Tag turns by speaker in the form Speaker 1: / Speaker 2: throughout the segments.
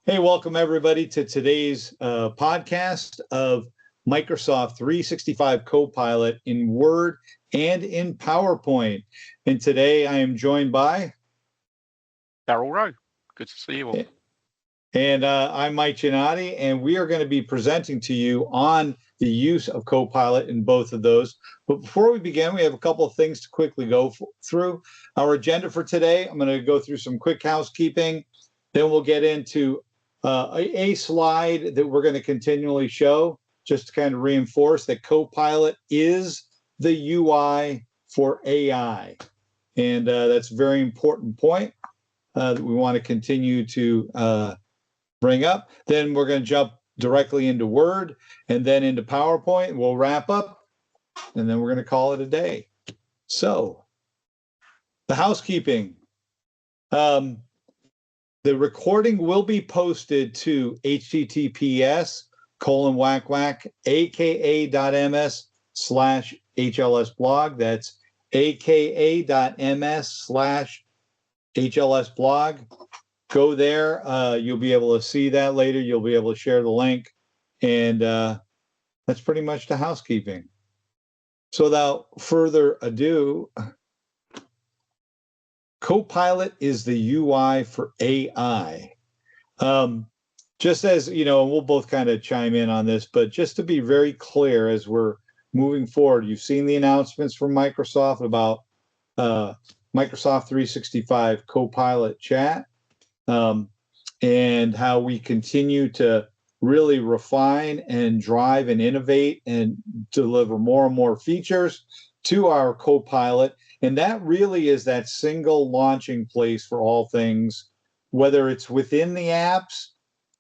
Speaker 1: Hey, welcome everybody to today's podcast of Microsoft 365 Copilot in Word and in PowerPoint. And today I am joined by
Speaker 2: Darrell Rowe. Good to see you all.
Speaker 1: And I'm Mike Giannotti, and we are going to be presenting to you on the use of Copilot in both of those. But before we begin, we have a couple of things to quickly go through. Our agenda for today, I'm going to go through some quick housekeeping. Then we'll get into a slide that we're going to continually show, just to kind of reinforce that Copilot is the UI for AI. And that's a very important point that we want to continue to bring up. Then we're going to jump directly into Word and then into PowerPoint. We'll wrap up, and then we're going to call it a day. So, the housekeeping. The recording will be posted to https://aka.ms/HLSblog. That's aka.ms/HLSblog. Go there. You'll be able to see that later. You'll be able to share the link. And that's pretty much the housekeeping. So without further ado, Copilot is the UI for AI. Just as, you know, we'll both kind of chime in on this, but just to be very clear as we're moving forward, you've seen the announcements from Microsoft about Microsoft 365 Copilot chat, and how we continue to really refine and drive and innovate and deliver more and more features to our Copilot. And that really is that single launching place for all things, whether it's within the apps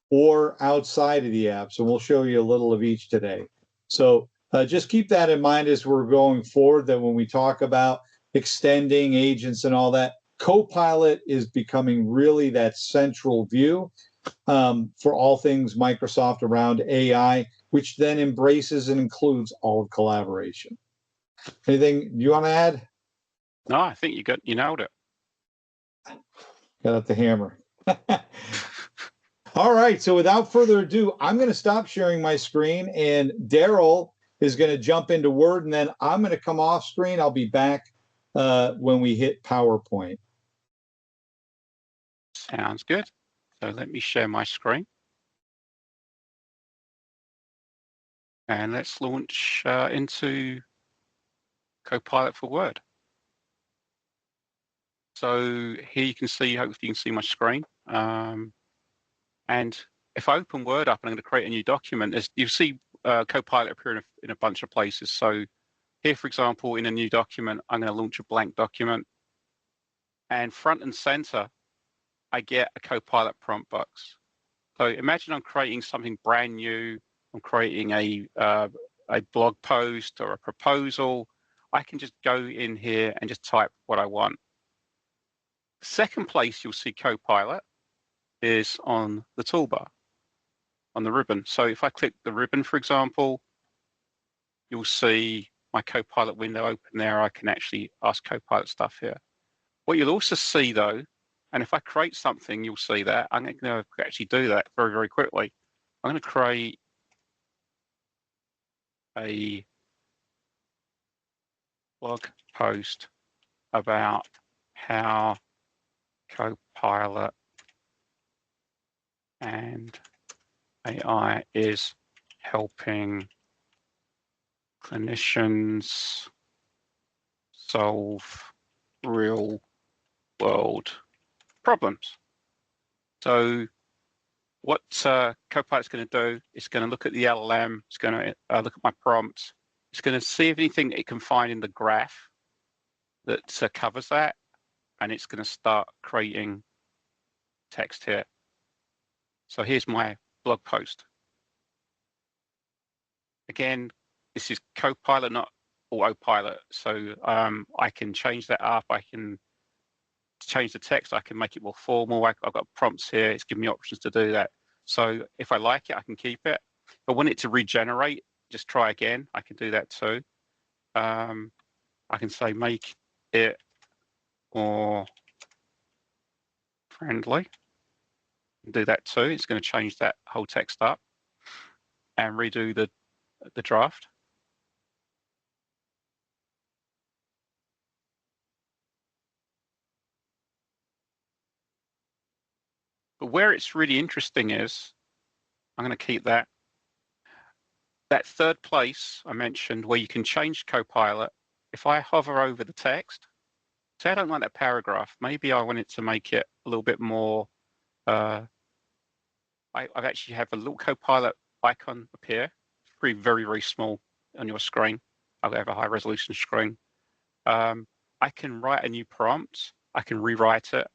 Speaker 1: or outside of the apps. And we'll show you a little of each today. So just keep that in mind as we're going forward, that when we talk about extending agents and all that, Copilot is becoming really that central view for all things Microsoft around AI, which then embraces and includes all of collaboration. Anything you want to add?
Speaker 2: No, I think you nailed it.
Speaker 1: Got out the hammer. All right, so without further ado, I'm going to stop sharing my screen, and Darrell is going to jump into Word, and then I'm going to come off screen. I'll be back when we hit PowerPoint.
Speaker 2: Sounds good. So let me share my screen. And let's launch into Copilot for Word. So here you can see, hopefully you can see my screen. And if I open Word up and I'm going to create a new document, you'll see Copilot appear in a bunch of places. So here, for example, in a new document, I'm going to launch a blank document. And front and center, I get a Copilot prompt box. So imagine I'm creating something brand new. I'm creating a blog post or a proposal. I can just go in here and just type what I want. Second place you'll see Copilot is on the toolbar, on the ribbon. So if I click the ribbon, for example, you'll see my Copilot window open there. I can actually ask Copilot stuff here. What you'll also see though, and if I create something, you'll see that. I'm going to actually do that very, very quickly. I'm going to create a blog post about how Copilot and AI is helping clinicians solve real world problems. So what Copilot's going to do is going to look at the LLM, it's going to look at my prompts, it's going to see if anything it can find in the graph that covers that, and it's going to start creating text here. So here's my blog post. Again, this is Copilot, not autopilot. So I can change that up. I can change the text. I can make it more formal. I've got prompts here. It's giving me options to do that. So if I like it, I can keep it. If I want it to regenerate, just try again. I can do that too. I can say make it more friendly. Do that too. It's going to change that whole text up and redo the draft. But where it's really interesting is, I'm going to keep that third place I mentioned where you can change Copilot. If I hover over the text, say I don't like that paragraph, maybe I wanted to make it a little bit more, I actually have a little Copilot icon appear. It's very, very small on your screen. I have a high resolution screen. I can write a new prompt. I can rewrite it.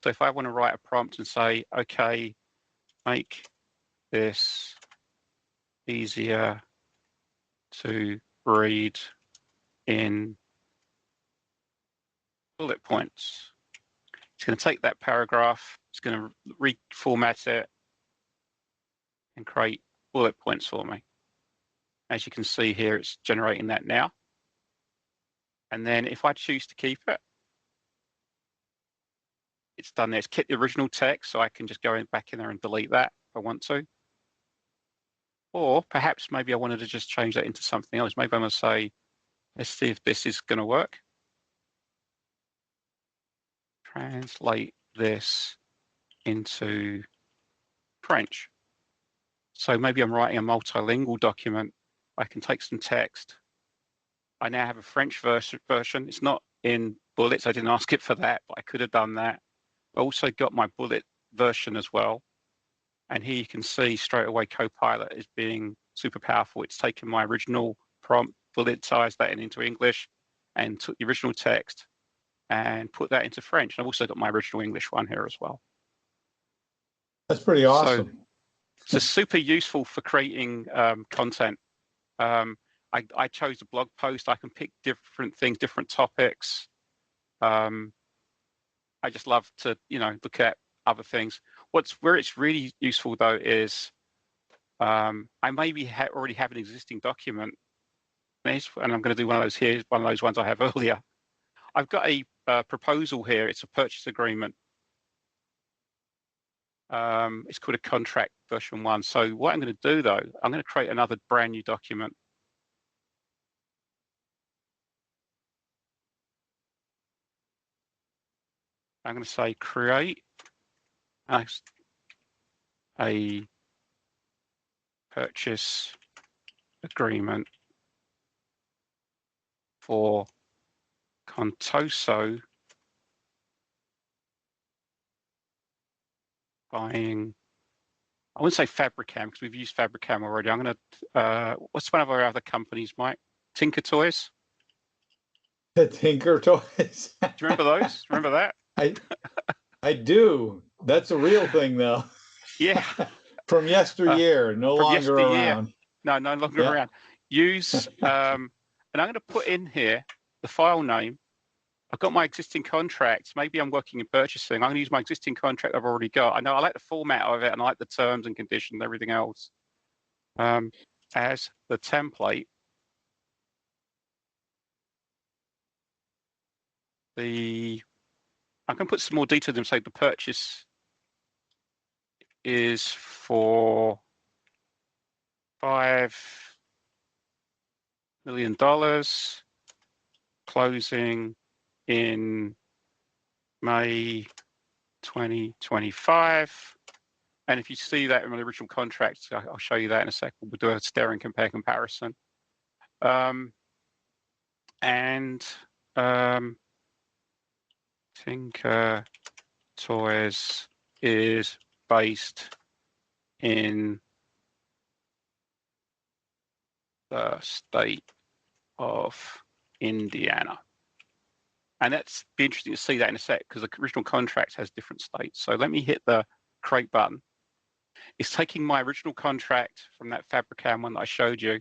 Speaker 2: So if I want to write a prompt and say, okay, make this easier to read in bullet points, it's going to take that paragraph, it's going to reformat it and create bullet points for me. As you can see here, it's generating that now. And then if I choose to keep it, it's done there. It's kept the original text, so I can just go back in there and delete that if I want to. Or perhaps maybe I wanted to just change that into something else. Maybe I'm going to say, let's see if this is going to work. Translate this into French. So maybe I'm writing a multilingual document. I can take some text. I now have a French version. It's not in bullets. I didn't ask it for that, but I could have done that. I also got my bullet version as well. And here you can see straight away Copilot is being super powerful. It's taken my original prompt, bulletized that into English, and took the original text and put that into French. And I've also got my original English one here as well.
Speaker 1: That's pretty awesome.
Speaker 2: So super useful for creating content. I chose a blog post. I can pick different things, different topics. I just love to, look at other things. Where it's really useful though is I maybe already have an existing document, and I'm going to do one of those here, one of those ones I have earlier. I've got a proposal here. It's a purchase agreement. It's called a contract version 1. So what I'm going to do though, I'm going to create another brand new document. I'm going to say create a purchase agreement for Contoso buying, I wouldn't say Fabricam because we've used Fabricam already. I'm going to, what's one of our other companies, Mike? Tinker Toys?
Speaker 1: Tinker Toys.
Speaker 2: Do you remember those? Remember that?
Speaker 1: I do. That's a real thing, though.
Speaker 2: Yeah.
Speaker 1: From yesteryear, no longer around.
Speaker 2: No longer around. Use, and I'm going to put in here the file name. I've got my existing contracts. Maybe I'm working in purchasing. I'm going to use my existing contract I've already got. I know I like the format of it and I like the terms and conditions and everything else. As the template, I'm going to put some more detail and say the purchase is for $5 million, closing in May 2025. And if you see that in the original contract, I'll show you that in a second. We'll do a stare and compare comparison. Tinker Toys is based in the state of Indiana. And that's be interesting to see that in a sec because the original contract has different states. So let me hit the create button. It's taking my original contract from that Fabricam one that I showed you.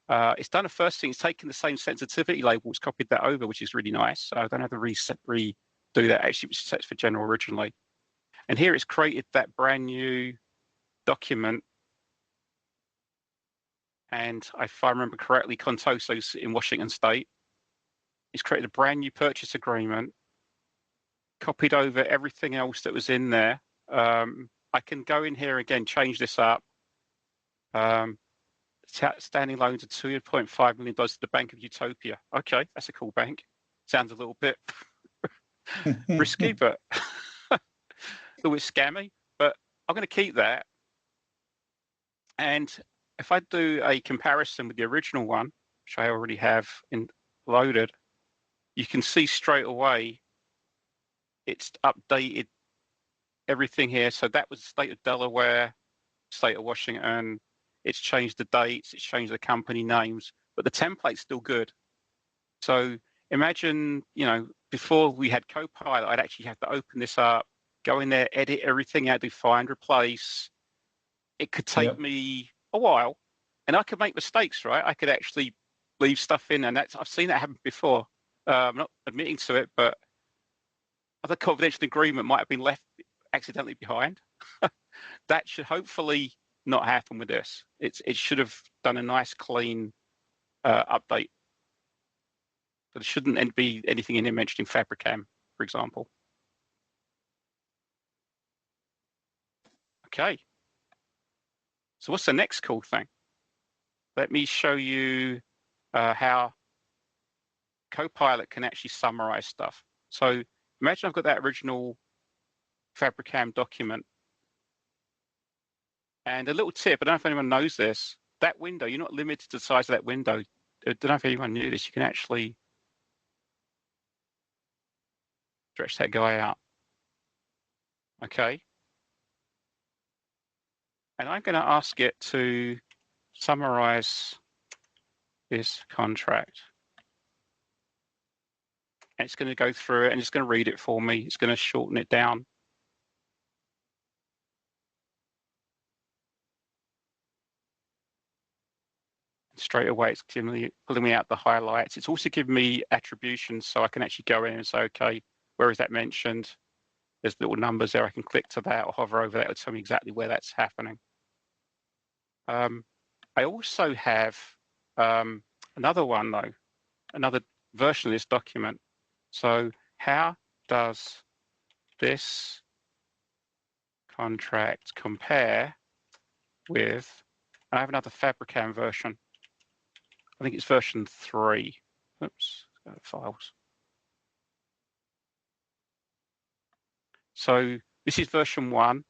Speaker 2: It's done a first thing. It's taken the same sensitivity labels, copied that over, which is really nice. So I don't have to redo that. Actually, it was set for general originally. And here it's created that brand new document. And if I remember correctly, Contoso's in Washington State. It's created a brand new purchase agreement, copied over everything else that was in there, I can go in here again, change this up. Outstanding loans of $2.5 million to the Bank of Utopia. Okay, that's a cool bank. Sounds a little bit risky, but a little bit scammy. But I'm going to keep that. And if I do a comparison with the original one, which I already have loaded, you can see straight away it's updated everything here. So that was the state of Delaware, state of Washington. It's changed the dates, it's changed the company names, but the template's still good. So imagine, before we had Copilot, I'd actually have to open this up, go in there, edit everything out, do find, replace. It could take me a while, and I could make mistakes, right? I could actually leave stuff in, and I've seen that happen before. I'm not admitting to it, but other confidential agreement might have been left accidentally behind. That should hopefully not happen with this. It should have done a nice, clean update. But there shouldn't be anything in here mentioning Fabricam, for example. Okay. So what's the next cool thing? Let me show you how Copilot can actually summarize stuff. So imagine I've got that original Fabricam document. And a little tip, I don't know if anyone knows this, that window, you're not limited to the size of that window. I don't know if anyone knew this, you can actually stretch that guy out. Okay. And I'm going to ask it to summarize this contract. And it's going to go through it and it's going to read it for me. It's going to shorten it down. Straight away, it's pulling me out the highlights. It's also giving me attributions, so I can actually go in and say, okay, where is that mentioned? There's little numbers there. I can click to that or hover over that. It'll tell me exactly where that's happening. I also have another one, though, another version of this document. So how does this contract compare with, and I have another Fabricam version. I think it's version 3. Oops, go to files. So this is version 1,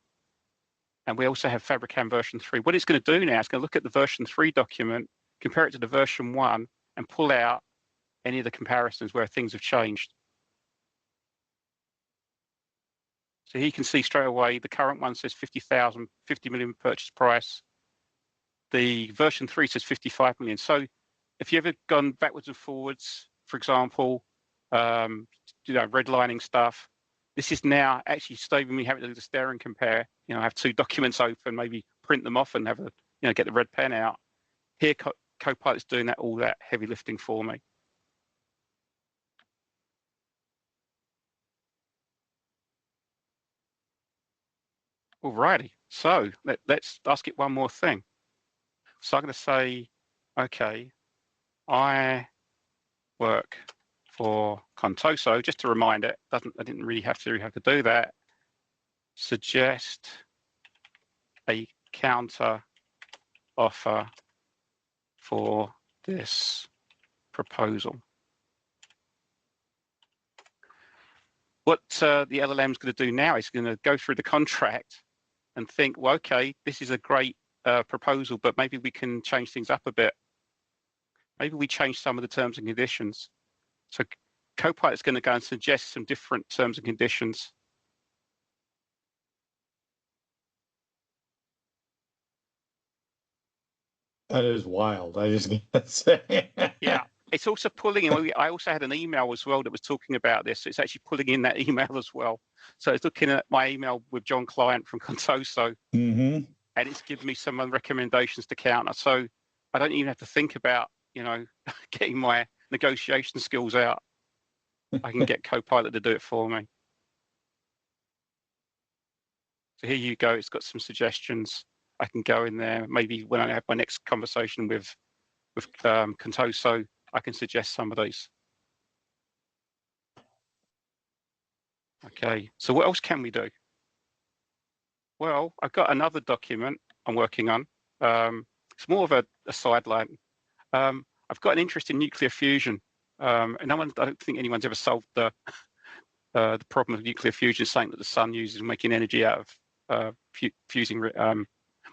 Speaker 2: and we also have Fabricam version 3. What it's going to do now, it's going to look at the version 3 document, compare it to the version 1, and pull out any of the comparisons where things have changed. So here you can see straight away, the current one says 50,000, 50 million purchase price. The version 3 says 55 million. So if you've ever gone backwards and forwards, for example, redlining stuff, this is now actually saving me having to do the stare and compare. I have two documents open, maybe print them off and have get the red pen out. Here, Copilot's doing all that heavy lifting for me. Alrighty, so let's ask it one more thing. So I'm going to say, okay, I work for Contoso. Just to remind it, I didn't really have to do that. Suggest a counter offer for this proposal. What the LLM is going to do now is going to go through the contract and think, well, okay, this is a great proposal, but maybe we can change things up a bit. Maybe we change some of the terms and conditions. So Copilot is going to go and suggest some different terms and conditions.
Speaker 1: That is wild. I just gotta say.
Speaker 2: Yeah, it's also pulling in. I also had an email as well that was talking about this. So it's actually pulling in that email as well. So it's looking at my email with John Client from Contoso, and it's giving me some recommendations to counter. So I don't even have to think about, getting my negotiation skills out. I can get Copilot to do it for me. So here you go. It's got some suggestions. I can go in there. Maybe when I have my next conversation with Contoso, I can suggest some of these. Okay, so what else can we do? Well, I've got another document I'm working on. It's more of a sideline. I've got an interest in nuclear fusion, and I don't think anyone's ever solved the problem of nuclear fusion, saying that the sun uses making energy out of fusing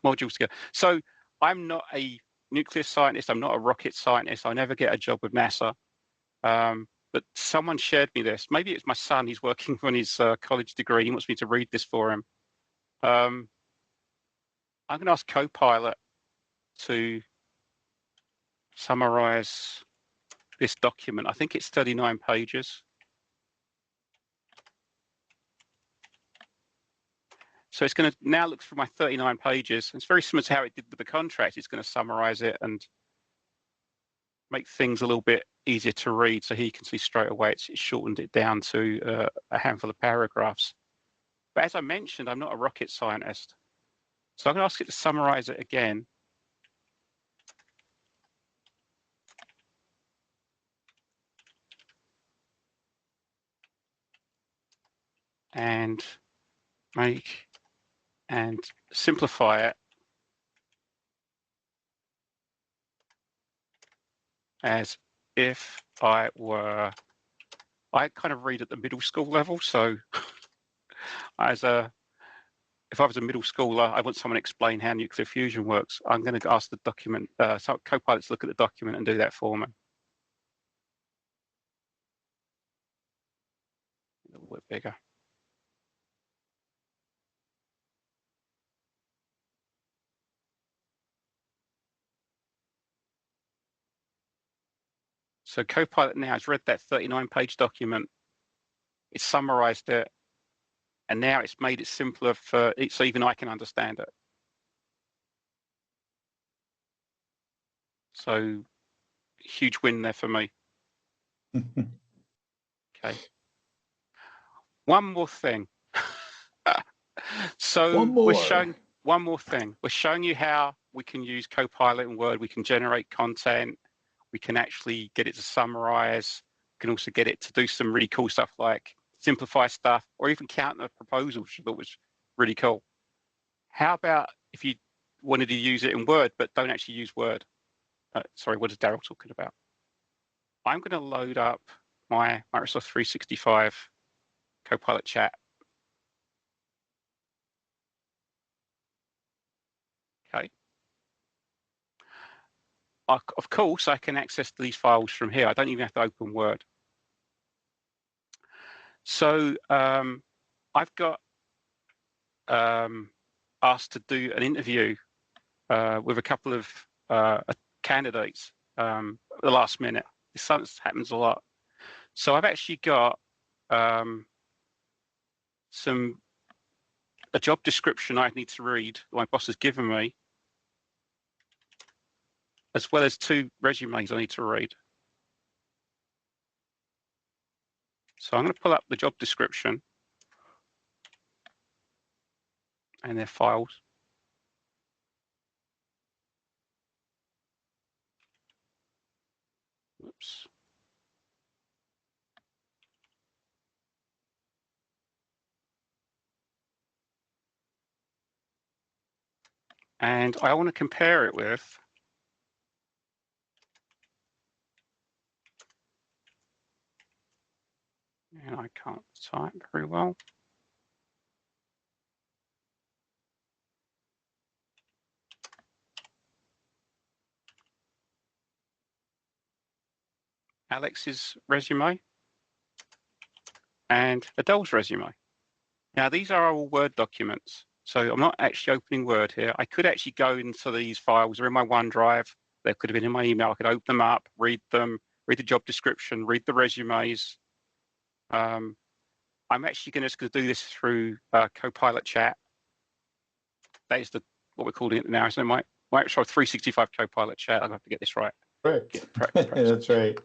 Speaker 2: modules together. So I'm not a nuclear scientist. I'm not a rocket scientist. I never get a job with NASA. But someone shared me this. Maybe it's my son. He's working on his college degree. He wants me to read this for him. I'm going to ask Copilot to summarize this document. I think it's 39 pages. So it's going to now look through my 39 pages. It's very similar to how it did with the contract. It's going to summarize it and make things a little bit easier to read, so he can see straight away it's shortened it down to a handful of paragraphs. But as I mentioned, I'm not a rocket scientist. So I'm going to ask it to summarize it again. And make and simplify it as if I kind of read at the middle school level. So if I was a middle schooler, I want someone to explain how nuclear fusion works. I'm going to ask the document, Copilot to look at the document and do that for me. A little bit bigger. So Copilot now has read that 39-page document. It's summarized it, and now it's made it simpler for it, so even I can understand it. So huge win there for me. Okay. One more thing. So we're showing one more thing. We're showing you how we can use Copilot in Word. We can generate content. We can actually get it to summarize. We can also get it to do some really cool stuff like simplify stuff or even counter proposals, which I thought was really cool. How about if you wanted to use it in Word, but don't actually use Word? Sorry, what is Daryl talking about? I'm going to load up my Microsoft 365 Copilot chat. Okay. Of course, I can access these files from here. I don't even have to open Word. So I've got asked to do an interview with a couple of candidates at the last minute. This happens a lot. So I've actually got a job description I need to read, my boss has given me, as well as 2 resumes I need to read. So I'm going to pull up the job description and their files. Oops. And I want to compare it with and I can't type very well. Alex's resume and Adele's resume. Now, these are all Word documents, so I'm not actually opening Word here. I could actually go into these files. They're in my OneDrive. They could have been in my email. I could open them up, read them, read the job description, read the resumes. I'm actually going to do this through Copilot chat. That is what we're calling it now, isn't it, Mike? Microsoft 365 Copilot chat. I'll have to get this right.
Speaker 1: Correct. That's right.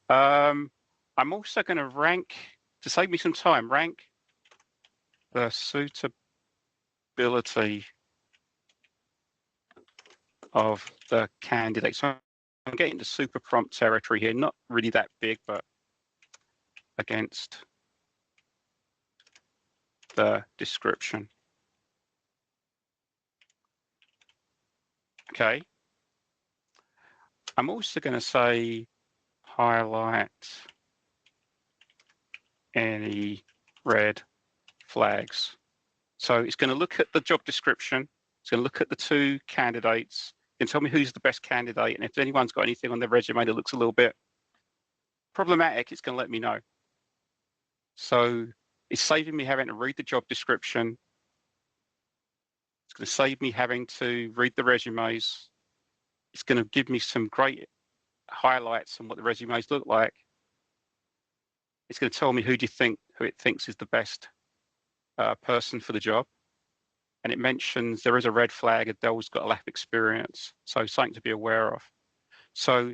Speaker 2: I'm also going to rank, to save me some time, rank the suitability of the candidate. So I'm getting to super prompt territory here, not really that big, but against the description. Okay. I'm also going to say highlight any red flags. So it's going to look at the job description. It's going to look at the two candidates and tell me who's the best candidate. And if anyone's got anything on their resume that looks a little bit problematic, it's going to let me know. So it's saving me having to read the job description. It's going to save me having to read the resumes. It's going to give me some great highlights on what the resumes look like. It's going to tell me who it thinks is the best person for the job. And it mentions there is a red flag, Adele's got a lack of experience. So something to be aware of. So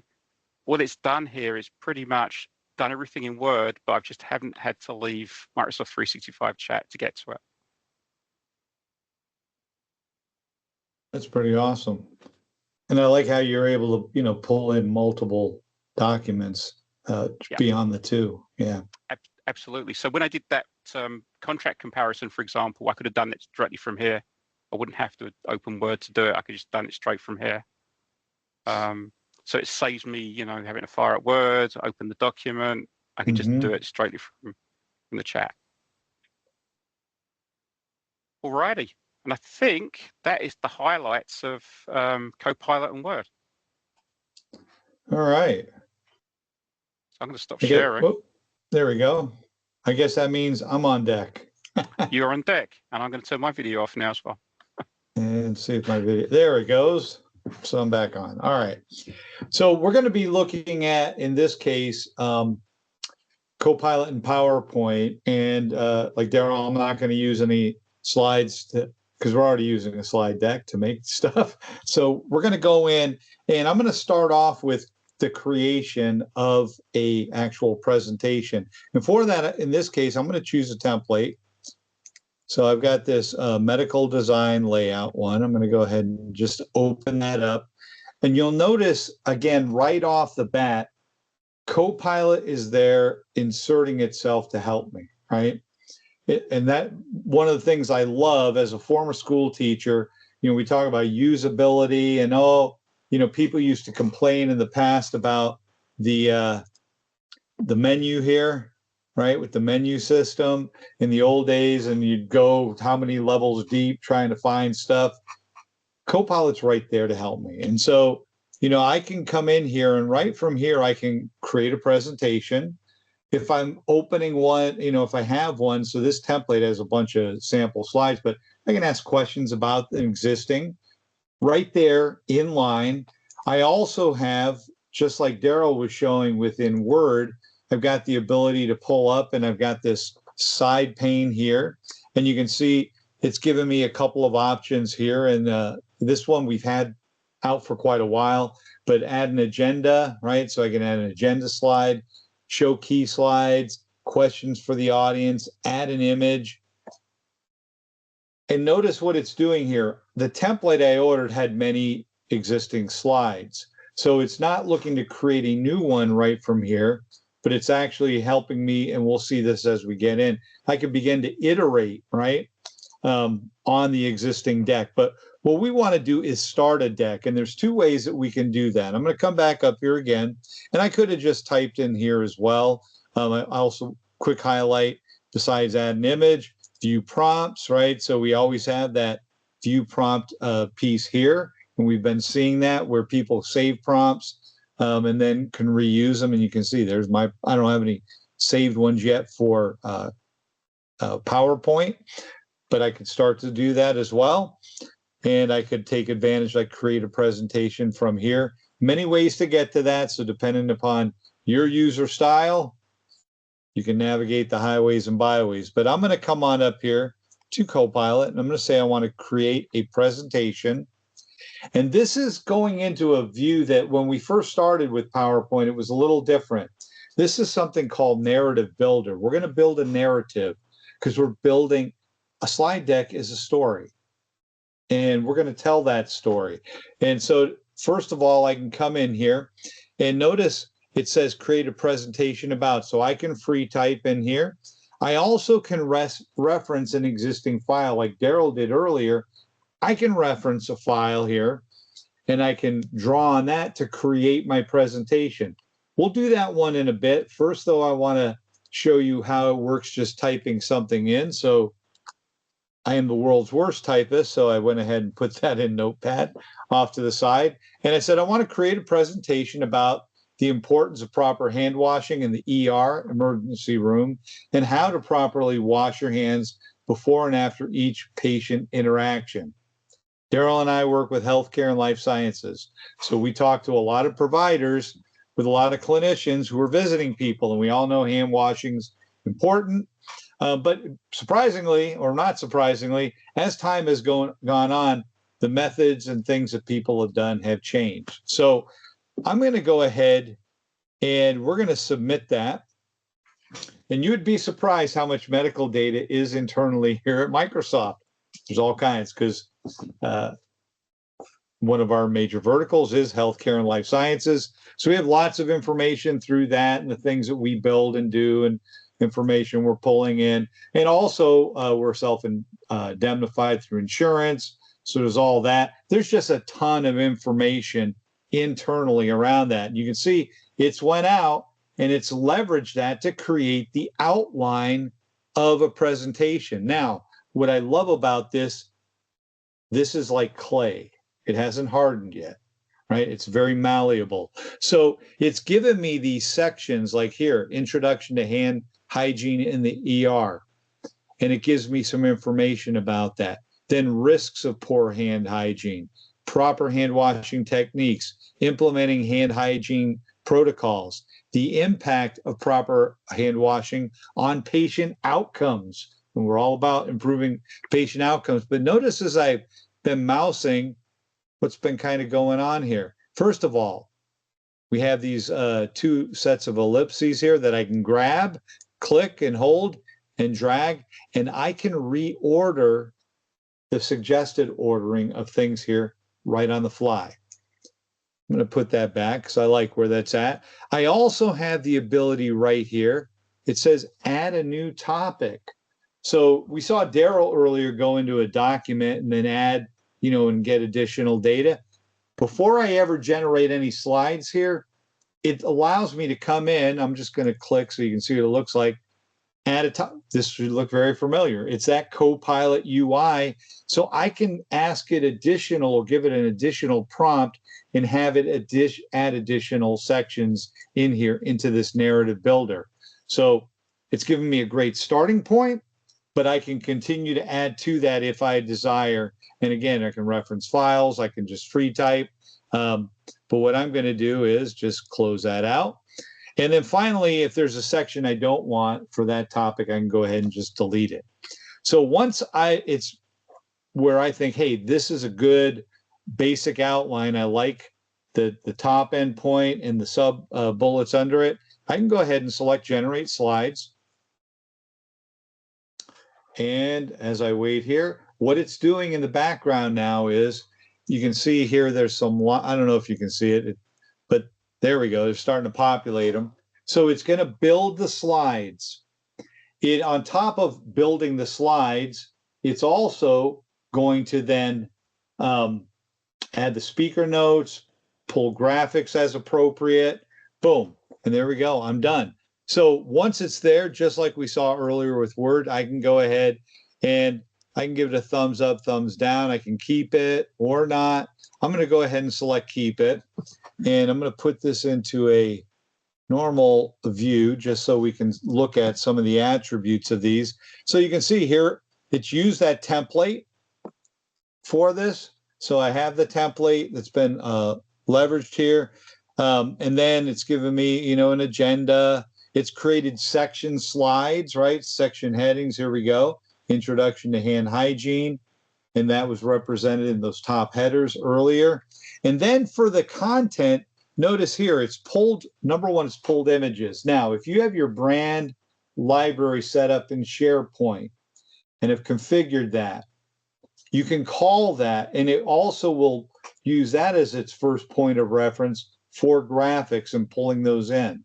Speaker 2: what it's done here is pretty much done everything in Word, but I just haven't had to leave Microsoft 365 chat to get to it.
Speaker 1: That's pretty awesome. And I like how you're able to, pull in multiple documents beyond the two. Yeah.
Speaker 2: Absolutely. So when I did that contract comparison, for example, I could have done it directly from here. I wouldn't have to open Word to do it. I could just done it straight from here. So it saves me, having to fire up Word, open the document. I can just do it straight from the chat. Alrighty. And I think that is the highlights of Copilot and Word.
Speaker 1: All right.
Speaker 2: So I'm going to stop sharing.
Speaker 1: There we go. I guess that means I'm on deck.
Speaker 2: You're on deck, and I'm going to turn my video off now as well.
Speaker 1: And see if my video, there it goes. So I'm back on. All right. So we're going to be looking at, in this case, Copilot and PowerPoint. And like Daryl, I'm not going to use any slides because we're already using a slide deck to make stuff. So we're going to go in, and I'm going to start off with the creation of a actual presentation. And for that, in this case, I'm going to choose a template. So I've got this medical design layout one. I'm going to go ahead and just open that up. And you'll notice, again, right off the bat, Copilot is there inserting itself to help me, right? And that one of the things I love as a former school teacher, we talk about usability and people used to complain in the past about the menu here, right? With the menu system in the old days, and you'd go how many levels deep trying to find stuff. Copilot's right there to help me. And so, I can come in here, and right from here, I can create a presentation. If I'm opening one, if I have one, so this template has a bunch of sample slides, but I can ask questions about the existing. Right there in line. I also have, just like Daryl was showing within Word, I've got the ability to pull up, and I've got this side pane here. And you can see it's given me a couple of options here. And this one we've had out for quite a while, but add an agenda, right? So I can add an agenda slide, show key slides, questions for the audience, add an image. And notice what it's doing here. The template I ordered had many existing slides. So it's not looking to create a new one right from here, but it's actually helping me, and we'll see this as we get in. I can begin to iterate, right, on the existing deck. But what we want to do is start a deck, and there's two ways that we can do that. I'm going to come back up here again, and I could have just typed in here as well. I also, quick highlight, besides add an image, view prompts, right? So we always have that view prompt piece here. And we've been seeing that where people save prompts and then can reuse them. And you can see there's I don't have any saved ones yet for PowerPoint, but I could start to do that as well. And I could take advantage, like create a presentation from here. Many ways to get to that. So depending upon your user style, you can navigate the highways and byways. But I'm going to come on up here to Copilot, and I'm going to say I want to create a presentation. And this is going into a view that when we first started with PowerPoint, it was a little different. This is something called Narrative Builder. We're going to build a narrative because we're building a slide deck is a story. And we're going to tell that story. And so, first of all, I can come in here and notice it says create a presentation about. So I can free type in here. I also can reference an existing file like Daryl did earlier. I can reference a file here, and I can draw on that to create my presentation. We'll do that one in a bit. First, though, I want to show you how it works just typing something in. So I am the world's worst typist, so I went ahead and put that in Notepad off to the side. And I said, I want to create a presentation about the importance of proper hand washing in the ER, emergency room, and how to properly wash your hands before and after each patient interaction. Daryl and I work with healthcare and life sciences. So we talk to a lot of providers with a lot of clinicians who are visiting people, and we all know hand washing's important. But surprisingly, or not surprisingly, as time has gone on, the methods and things that people have done have changed. So I'm going to go ahead and we're going to submit that. And you would be surprised how much medical data is internally here at Microsoft. There's all kinds, because one of our major verticals is healthcare and life sciences. So we have lots of information through that and the things that we build and do and information we're pulling in. And also we're self-indemnified through insurance. So there's all that. There's just a ton of information internally around that. You can see it's went out and it's leveraged that to create the outline of a presentation. Now, what I love about this is like clay. It hasn't hardened yet, right? It's very malleable. So it's given me these sections like here, Introduction to Hand Hygiene in the ER. And it gives me some information about that. Then risks of poor hand hygiene, proper hand washing techniques, implementing hand hygiene protocols, the impact of proper hand washing on patient outcomes. And we're all about improving patient outcomes. But notice as I've been mousing, what's been kind of going on here. First of all, we have these two sets of ellipses here that I can grab, click and hold and drag, and I can reorder the suggested ordering of things here right on the fly. I'm going to put that back because I like where that's at. I also have the ability right here. It says add a new topic. So we saw Daryl earlier go into a document and then add, and get additional data. Before I ever generate any slides here, it allows me to come in. I'm just going to click so you can see what it looks like. Add a top. This should look very familiar. It's that Copilot UI. So I can ask it additional or give it an additional prompt and have it add additional sections in here into this narrative builder. So it's given me a great starting point, but I can continue to add to that if I desire. And again, I can reference files. I can just free type. But what I'm going to do is just close that out. And then finally, if there's a section I don't want for that topic, I can go ahead and just delete it. So once it's where I think, hey, this is a good basic outline. I like the top end point and the sub bullets under it. I can go ahead and select Generate Slides. And as I wait here, what it's doing in the background now is, you can see here, there's some, I don't know if you can see it, but there we go. They're starting to populate them. So it's going to build the slides. On top of building the slides, it's also going to then add the speaker notes, pull graphics as appropriate. Boom. And there we go. I'm done. So once it's there, just like we saw earlier with Word, I can go ahead and I can give it a thumbs up, thumbs down. I can keep it or not. I'm going to go ahead and select keep it. And I'm going to put this into a normal view just so we can look at some of the attributes of these. So you can see here, it's used that template for this. So I have the template that's been leveraged here. And then it's given me, an agenda. It's created section slides, right? Section headings. Here we go. Introduction to hand hygiene. And that was represented in those top headers earlier. And then for the content, notice here, it's pulled, number one, it's pulled images. Now, if you have your brand library set up in SharePoint and have configured that, you can call that, and it also will use that as its first point of reference for graphics and pulling those in.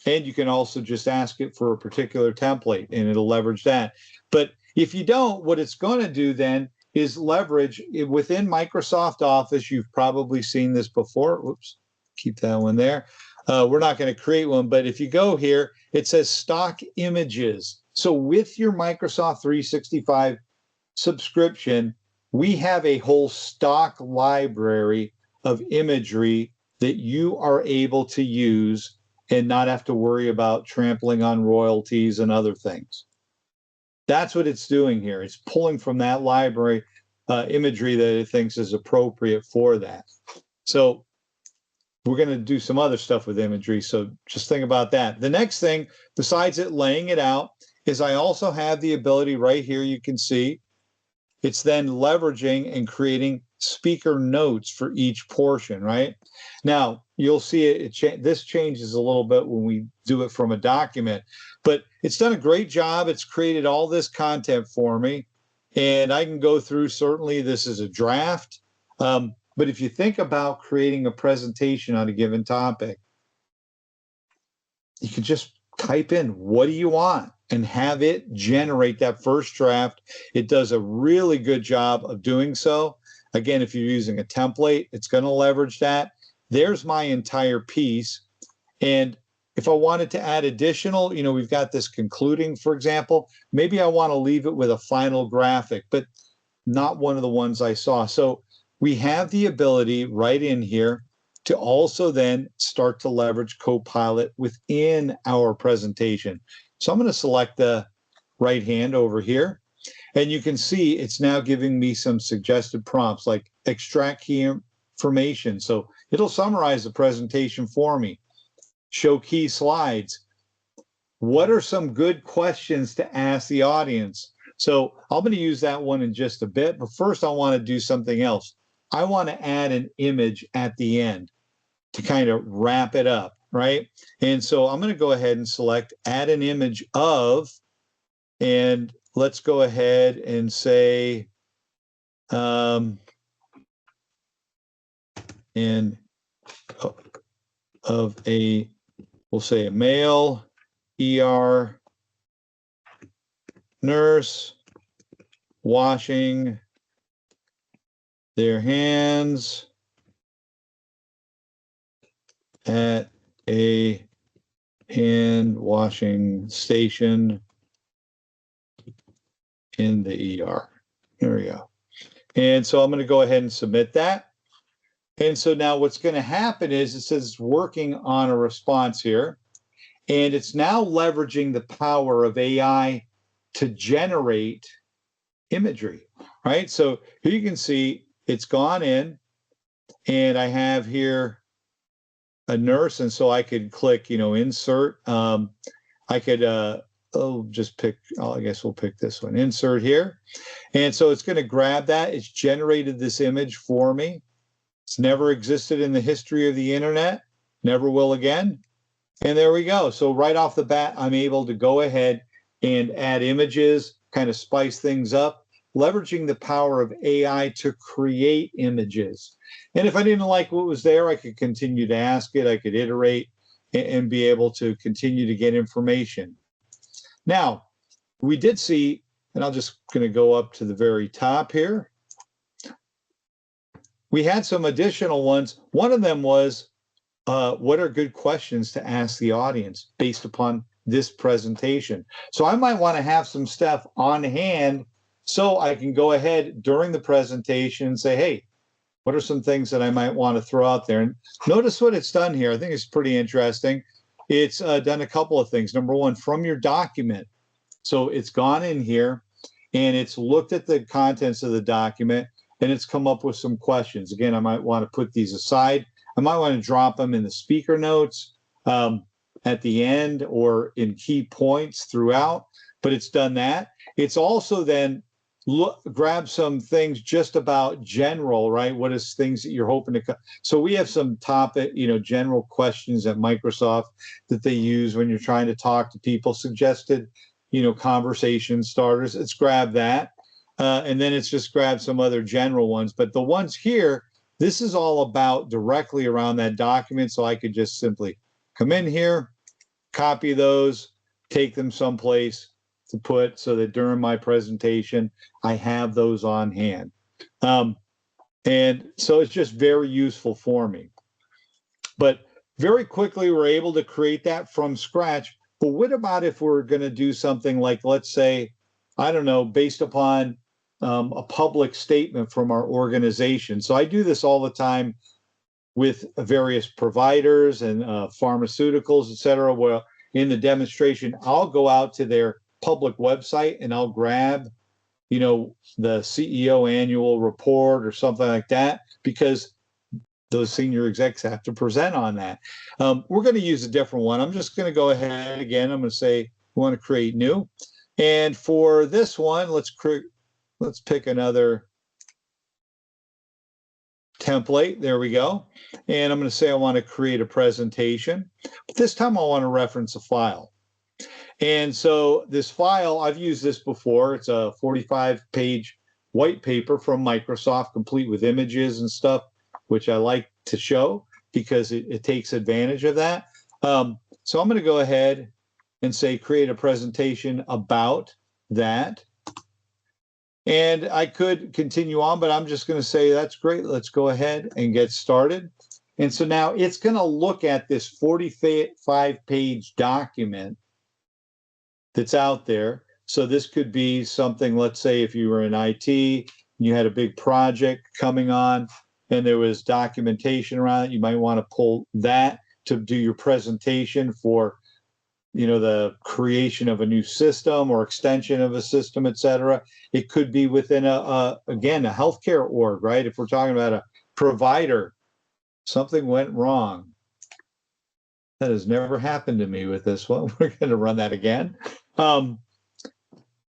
Speaker 1: And you can also just ask it for a particular template and it'll leverage that. But if you don't, what it's going to do then is leverage within Microsoft Office. You've probably seen this before. Whoops, keep that one there. We're not going to create one, but if you go here, it says stock images. So with your Microsoft 365 subscription, we have a whole stock library of imagery that you are able to use and not have to worry about trampling on royalties and other things. That's what it's doing here. It's pulling from that library imagery that it thinks is appropriate for that. So we're going to do some other stuff with imagery. So just think about that. The next thing, besides it laying it out, is I also have the ability right here, you can see, it's then leveraging and creating speaker notes for each portion, right? Now, you'll see this changes a little bit when we do it from a document, but it's done a great job. It's created all this content for me, and I can go through, certainly this is a draft, but if you think about creating a presentation on a given topic, you can just type in, what do you want? And have it generate that first draft. It does a really good job of doing so. Again, if you're using a template, it's going to leverage that. There's my entire piece. And if I wanted to add additional, we've got this concluding, for example, maybe I want to leave it with a final graphic, but not one of the ones I saw. So we have the ability right in here to also then start to leverage Copilot within our presentation. So I'm going to select the right hand over here, and you can see it's now giving me some suggested prompts like extract key information. So it'll summarize the presentation for me, show key slides. What are some good questions to ask the audience? So I'm going to use that one in just a bit, but first I want to do something else. I want to add an image at the end to kind of wrap it up, right? And so I'm going to go ahead and select add an image of, and let's go ahead and say, and of a, we'll say a male ER nurse washing their hands at a hand washing station in the ER. There we go. And so I'm going to go ahead and submit that. And so now what's going to happen is it says it's working on a response here, and it's now leveraging the power of AI to generate imagery, right? So here you can see it's gone in, and I have here a nurse, and so I could click, insert. I could just pick, I guess we'll pick this one, insert here. And so it's going to grab that. It's generated this image for me. It's never existed in the history of the internet, never will again. And there we go. So right off the bat, I'm able to go ahead and add images, kind of spice things up, leveraging the power of AI to create images. And if I didn't like what was there, I could continue to ask it, I could iterate and be able to continue to get information. Now, we did see, and I'm just going to go up to the very top here. We had some additional ones. One of them was, what are good questions to ask the audience based upon this presentation? So I might want to have some stuff on hand so I can go ahead during the presentation and say, hey, what are some things that I might want to throw out there? And notice what it's done here. I think it's pretty interesting. It's done a couple of things. Number one, from your document. So it's gone in here and it's looked at the contents of the document and it's come up with some questions. Again, I might want to put these aside. I might want to drop them in the speaker notes at the end or in key points throughout, but it's done that. It's also then grab some things just about general, right? What is things that you're hoping to, so we have some topic, general questions at Microsoft that they use when you're trying to talk to people, suggested, conversation starters. It's grab that. And then it's just grab some other general ones. But the ones here, this is all about directly around that document. So I could just simply come in here, copy those, take them someplace, to put so that during my presentation, I have those on hand. And so it's just very useful for me. But very quickly, we're able to create that from scratch. But what about if we're going to do something like, let's say, I don't know, based upon a public statement from our organization. So I do this all the time with various providers and pharmaceuticals, et cetera, where in the demonstration, I'll go out to their public website and I'll grab, you know, the CEO annual report or something like that, because those senior execs have to present on that. We're going to use a different one. I'm just going to go ahead again. I'm going to say we want to create new. And for this one, let's pick another template. There we go. And I'm going to say I want to create a presentation. But this time I want to reference a file. And so this file, I've used this before. It's a 45-page white paper from Microsoft, complete with images and stuff, which I like to show because it takes advantage of that. So I'm going to go ahead and say create a presentation about that. And I could continue on, but I'm just going to say that's great. Let's go ahead and get started. And so now it's going to look at this 45-page document that's out there. So this could be something, let's say if you were in IT, you had a big project coming on and there was documentation around it, you might want to pull that to do your presentation for, you know, the creation of a new system or extension of a system, et cetera. It could be within again, a healthcare org, right? If we're talking about a provider, something went wrong. That has never happened to me with this one. We're going to run that again.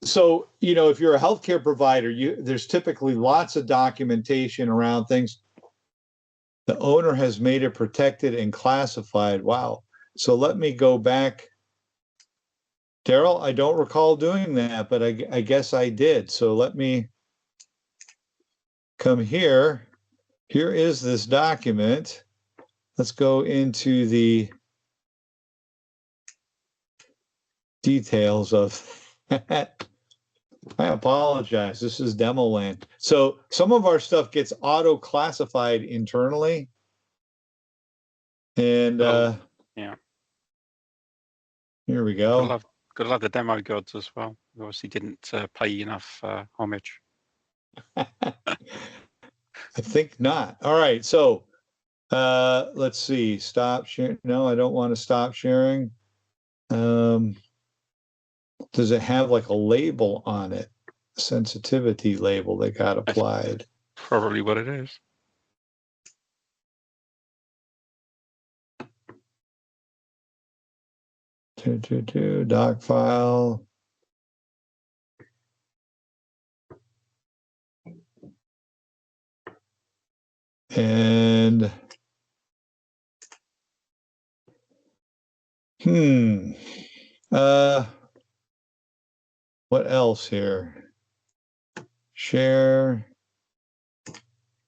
Speaker 1: So, you know, if you're a healthcare provider, there's typically lots of documentation around things. The owner has made it protected and classified. Wow. So let me go back. Daryl, I don't recall doing that, but I guess I did. So let me come here. Here is this document. Let's go into the details of that. I apologize. This is demo land. So some of our stuff gets auto-classified internally. And
Speaker 2: yeah,
Speaker 1: here we go.
Speaker 2: Gotta love the demo gods as well. We obviously didn't pay enough homage.
Speaker 1: I think not. All right. So let's see. Stop sharing. No, I don't want to stop sharing. Does it have like a label on it? Sensitivity label that got applied.
Speaker 2: That's probably what it is.
Speaker 1: Doc file. And what else here? Share.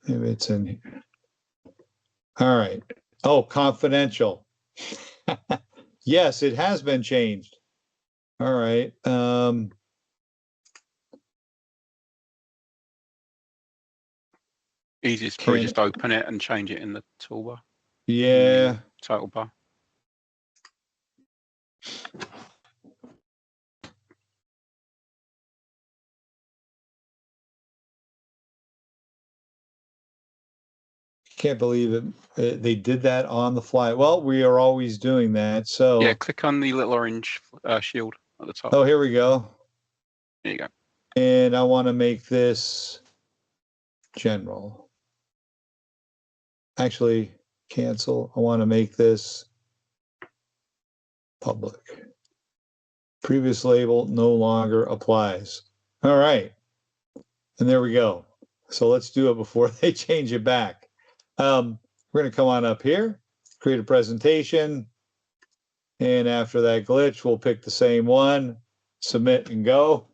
Speaker 1: Maybe it's in here. All right. Oh, confidential. Yes, it has been changed. All right.
Speaker 2: Easiest probably just open it and change it in the toolbar.
Speaker 1: Yeah.
Speaker 2: Title bar.
Speaker 1: Can't believe it. They did that on the fly. Well, we are always doing that. So
Speaker 2: yeah, click on the little orange shield at the top.
Speaker 1: Oh, here we go.
Speaker 2: There you go.
Speaker 1: And I want to make this general. Actually, cancel. I want to make this public. Previous label no longer applies. All right. And there we go. So let's do it before they change it back. We're going to come on up here, create a presentation. And after that glitch, we'll pick the same one, submit and go.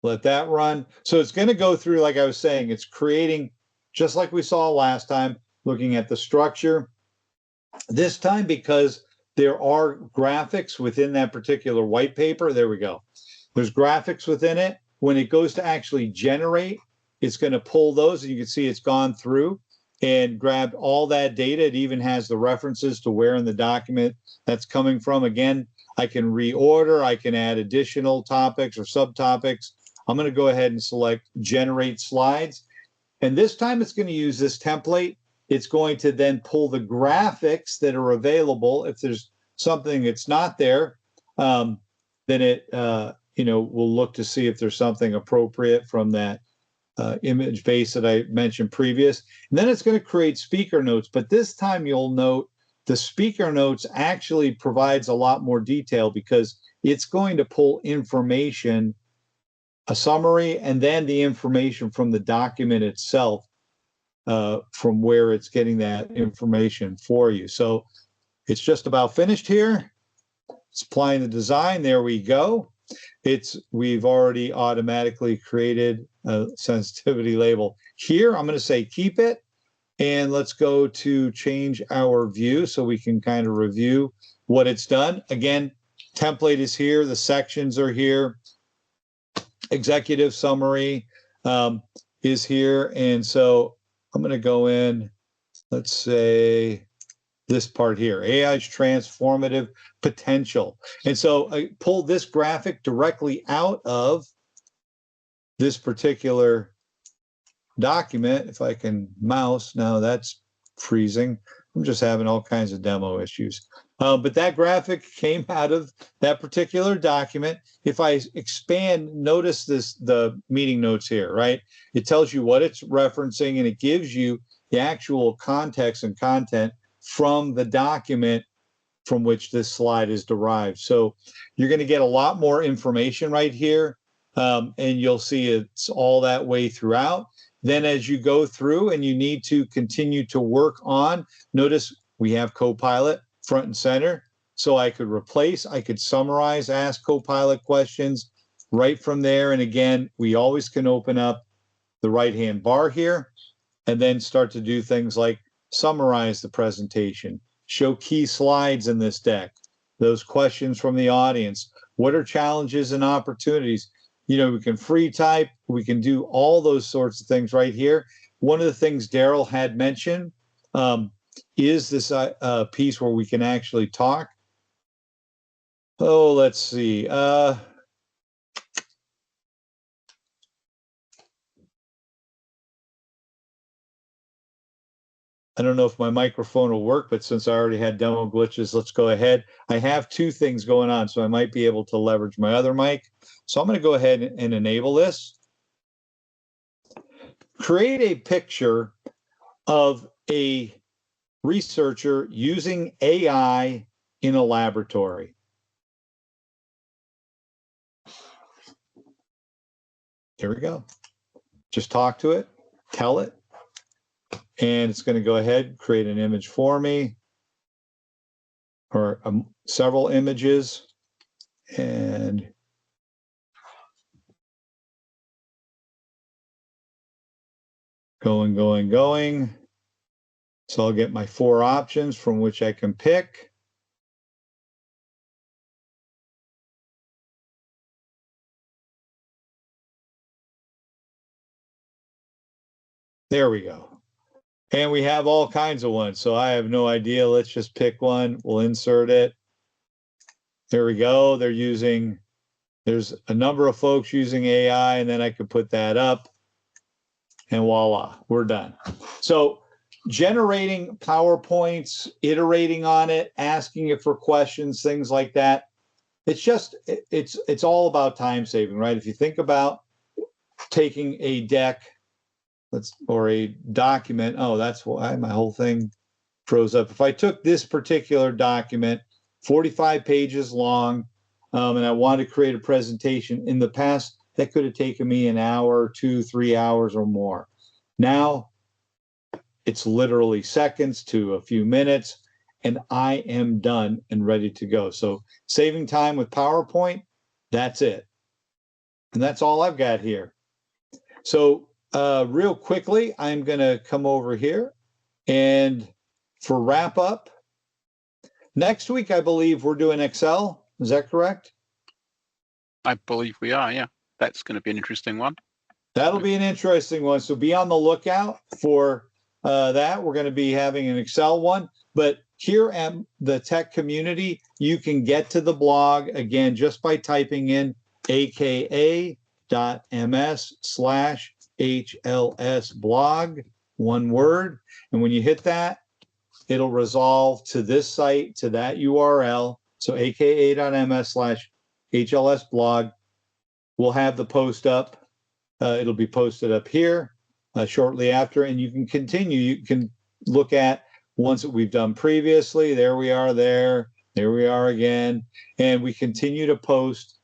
Speaker 1: Let that run. So it's going to go through, like I was saying, it's creating, just like we saw last time, looking at the structure. This time, because there are graphics within that particular white paper. There we go. There's graphics within it. When it goes to actually generate, it's going to pull those, and you can see it's gone through and grabbed all that data. It even has the references to where in the document that's coming from. Again, I can reorder, I can add additional topics or subtopics. I'm going to go ahead and select generate slides. And this time it's going to use this template. It's going to then pull the graphics that are available. If there's something that's not there, then it will look to see if there's something appropriate from that image base that I mentioned previous. And then it's going to create speaker notes. But this time you'll note the speaker notes actually provides a lot more detail because it's going to pull information, a summary, and then the information from the document itself, from where it's getting that information for you. So it's just about finished here. It's applying the design. There we go. We've already automatically created a sensitivity label. Here, I'm going to say keep it. And let's go to change our view so we can kind of review what it's done. Again, template is here. The sections are here. Executive summary is here. And so I'm going to go in, let's say this part here, AI's transformative potential. And so I pulled this graphic directly out of this particular document. If I can mouse, now that's freezing. I'm just having all kinds of demo issues. But that graphic came out of that particular document. If I expand, notice the meeting notes here, right? It tells you what it's referencing, and it gives you the actual context and content from the document from which this slide is derived. So you're going to get a lot more information right here, and you'll see it's all that way throughout. Then as you go through and you need to continue to work on, notice we have Copilot front and center. So I could summarize, ask Copilot questions right from there. And again, we always can open up the right-hand bar here and then start to do things like summarize the presentation, show key slides in this deck, those questions from the audience. What are challenges and opportunities? We can free type, we can do all those sorts of things right here. One of the things Daryl had mentioned is this piece where we can actually talk. Oh, let's see. I don't know if my microphone will work, but since I already had demo glitches, let's go ahead. I have two things going on, so I might be able to leverage my other mic. So I'm going to go ahead and enable this. Create a picture of a researcher using AI in a laboratory. There we go. Just talk to it, tell it, and it's going to go ahead, create an image for me, or several images, and going. So I'll get my 4 options from which I can pick. There we go. And we have all kinds of ones. So I have no idea. Let's just pick one. We'll insert it. There we go. There's a number of folks using AI, and then I could put that up. And voila, we're done. So generating PowerPoints, iterating on it, asking it for questions, things like that. It's all about time saving, right? If you think about taking a deck or a document, oh, that's why my whole thing froze up. If I took this particular document, 45 pages long, and I wanted to create a presentation, in the past, that could have taken me an hour, 2, 3 hours or more. Now, it's literally seconds to a few minutes, and I am done and ready to go. So saving time with PowerPoint, that's it. And that's all I've got here. So real quickly, I'm going to come over here, and for wrap up, Next week, I believe we're doing Excel. Is that correct?
Speaker 2: I believe we are, yeah. That's going to be an interesting one.
Speaker 1: That'll be an interesting one. So be on the lookout for that. We're going to be having an Excel one. But here at the tech community, you can get to the blog again just by typing in aka.ms/HLS blog, one word. And when you hit that, it'll resolve to this site, to that URL. So aka.ms/HLS blog. We'll have the post up. It'll be posted up here shortly after, and you can continue. You can look at ones that we've done previously. There we are there. There we are again. And we continue to post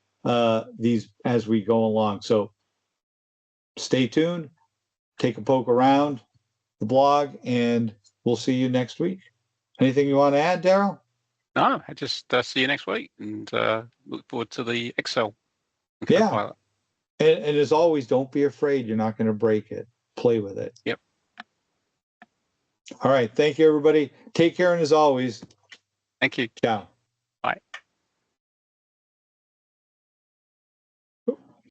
Speaker 1: these as we go along. So stay tuned. Take a poke around the blog, and we'll see you next week. Anything you want to add, Daryl?
Speaker 2: No, I just see you next week, and look forward to the Excel and
Speaker 1: Yeah.
Speaker 2: Copilot.
Speaker 1: And as always, don't be afraid. You're not going to break it. Play with it.
Speaker 2: Yep.
Speaker 1: All right. Thank you, everybody. Take care. And as always,
Speaker 2: Thank you.
Speaker 1: ciao.
Speaker 2: Bye.